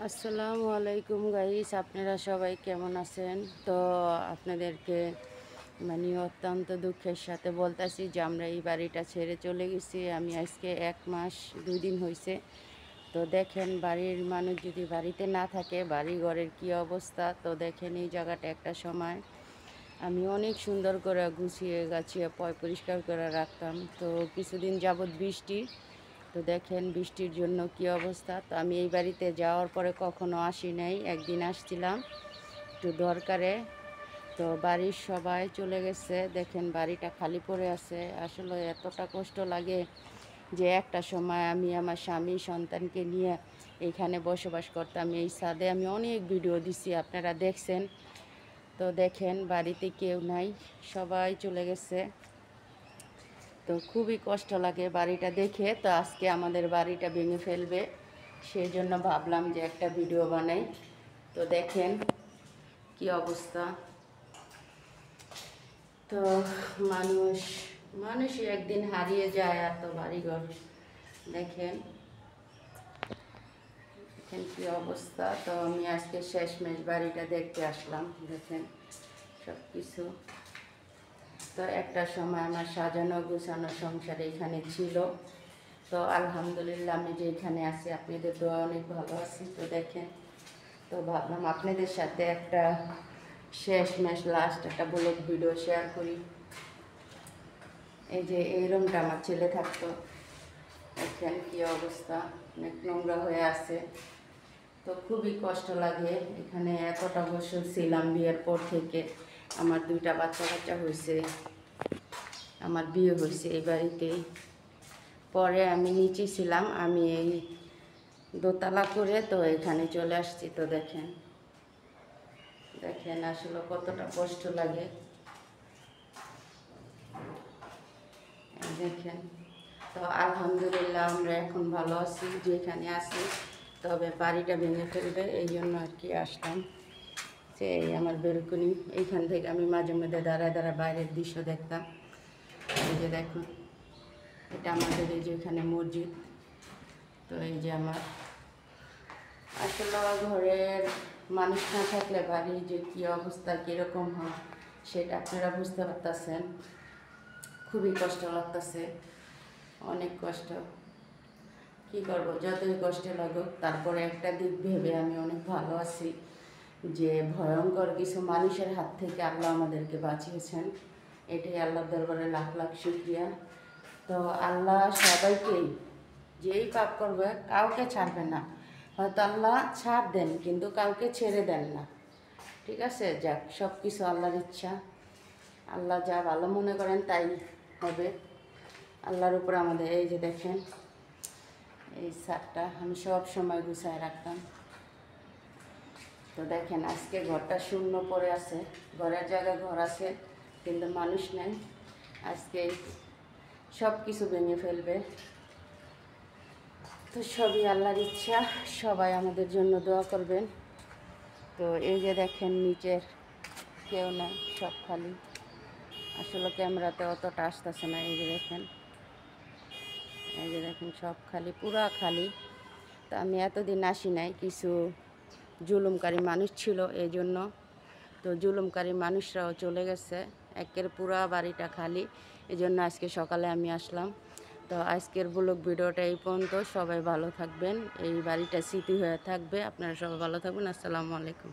আসসালামু আলাইকুম গাইস, আপনারা সবাই কেমন আছেন? তো আপনাদেরকে অত্যন্ত দুঃখের সাথে বলতেছি যে আমরা এই বাড়িটা ছেড়ে চলে গেছি। আমি আজকে 1 মাস 2 দিন হয়েছে। তো দেখেন, বাড়ির মানুষ যদি বাড়িতে না থাকে, বাড়ি ঘরের কী অবস্থা। তো দেখেন, এই জায়গাটা একটা সময় আমি অনেক সুন্দর করে গুছিয়ে গাছিয়ে পরিষ্কার করে রাখতাম। তো কিছুদিন যাবৎ বৃষ্টি, তো দেখেন বৃষ্টির জন্য কি অবস্থা। তো আমি এই বাড়িতে যাওয়ার পরে কখনো আসি নাই, একদিন আসছিলাম একটু দরকারে। তো বাড়ির সবাই চলে গেছে, দেখেন বাড়িটা খালি পড়ে আছে। আসলে এতটা কষ্ট লাগে যে একটা সময় আমি আমার স্বামী সন্তানকে নিয়ে এইখানে বসবাস করতাম। এই ছাদে আমি অনেক ভিডিও দিছি, আপনারা দেখছেন। তো দেখেন বাড়িতে কেউ নাই, সবাই চলে গেছে। তো খুবই কষ্ট লাগে বাড়িটা দেখে। তো আজকে আমাদের বাড়িটা ভেঙে ফেলবে, সেই জন্য ভাবলাম যে একটা ভিডিও বানাই। তো দেখেন কি অবস্থা। তো মানুষ মানুষই একদিন হারিয়ে যায়, আর তো বাড়িঘর দেখেন দেখেন কি অবস্থা। তো আমি আজকে শেষমেশ বাড়িটা দেখতে আসলাম। দেখেন সব কিছু। তো একটা সময় আমার সাজানো গুছানো সংসার এখানে ছিল। তো আলহামদুলিল্লাহ আমি যে এখানে আছি আপনাদের দোয়া অনেক ভালো আছি। তো দেখেন, তো ভাবলাম আপনাদের সাথে একটা শেষমেশ লাস্ট একটা ব্লগ ভিডিও শেয়ার করি। এই যে এই রুমটা আমার ছেলে থাকতো, দেখেন কি অবস্থা, অনেক নোংরা হয়ে আছে। তো খুবই কষ্ট লাগে। এখানে এতটা বছর ছিলাম, বিয়ের পর থেকে আমার 2টা বাচ্চা কাচ্চা হয়েছে, আমার বিয়ে হয়েছে এই বাড়িতেই। পরে আমি নিচে ছিলাম, আমি এই দোতলা করে তো এখানে চলে আসছি। তো দেখেন দেখেন আসলে কতটা কষ্ট লাগে। দেখেন, তো আলহামদুলিল্লাহ আমরা এখন ভালো আছি যেখানে আছি। তবে বাড়িটা ভেঙে ফেলবে, এই জন্য আর কি আসলাম। যে এই আমার বেলকনি, এইখান থেকে আমি মাঝে মধ্যে দাঁড়ায় দাঁড়ায় বাইরের দৃশ্য দেখতাম। এই যে দেখুন, এটা আমাদের এই যে এখানে মসজিদ। তো এই যে আমার আসলে ঘরের মানুষ না থাকলে বাড়ির যে কী অবস্থা কীরকম হয় সেটা আপনারা বুঝতে পারতেছেন। খুবই কষ্ট লাগতেছে, অনেক কষ্ট। কি করব, যতই কষ্টে লাগুক তারপরে একটা দিক ভেবে আমি অনেক ভালো আছি যে ভয়ঙ্কর কিছু মানুষের হাত থেকে আল্লাহ আমাদেরকে বাঁচিয়েছেন। এটাই আল্লাহর দরবারে লাখ লাখ শুকরিয়া। তো আল্লাহ সবাইকেই, যেই পাপ করবে কাউকে ছাড়বে না। হয়তো আল্লাহ ছাড় দেন কিন্তু কাউকে ছেড়ে দেন না, ঠিক আছে? যাক, সব কিছু আল্লাহর ইচ্ছা। আল্লাহ যা ভালো মনে করেন তাই হবে। আল্লাহর উপর আমাদের। এই যে দেখেন, এই শার্টটা আমি সব সময় গুছায় রাখতাম। তো দেখেন আজকে ঘরটা শূন্য পড়ে আছে, ঘরের জায়গায় ঘর আছে কিন্তু মানুষ নেই। আজকে সব কিছু ভেঙে ফেলবে। তো সবই আল্লাহর ইচ্ছা, সবাই আমাদের জন্য দোয়া করবেন। তো এই যে দেখেন নিচের কেউ নাই, সব খালি। আসলে ক্যামেরাতে অতটা আসতেছে না। এই যে দেখেন, এই যে দেখেন সব খালি, পুরা খালি। তো আমি এতদিন আসি নাই, কিছু জুলুমকারী মানুষ ছিল এই জন্য। তো জুলুমকারী মানুষরাও চলে গেছে, একের পুরা বাড়িটা খালি। এই জন্য আজকে সকালে আমি আসলাম। তো আজকের ব্লগ ভিডিওটা এই পর্যন্ত। সবাই ভালো থাকবেন, এই বাড়িটা স্মৃতি হয়ে থাকবে। আপনারা সবাই ভালো থাকবেন। আসসালামু আলাইকুম।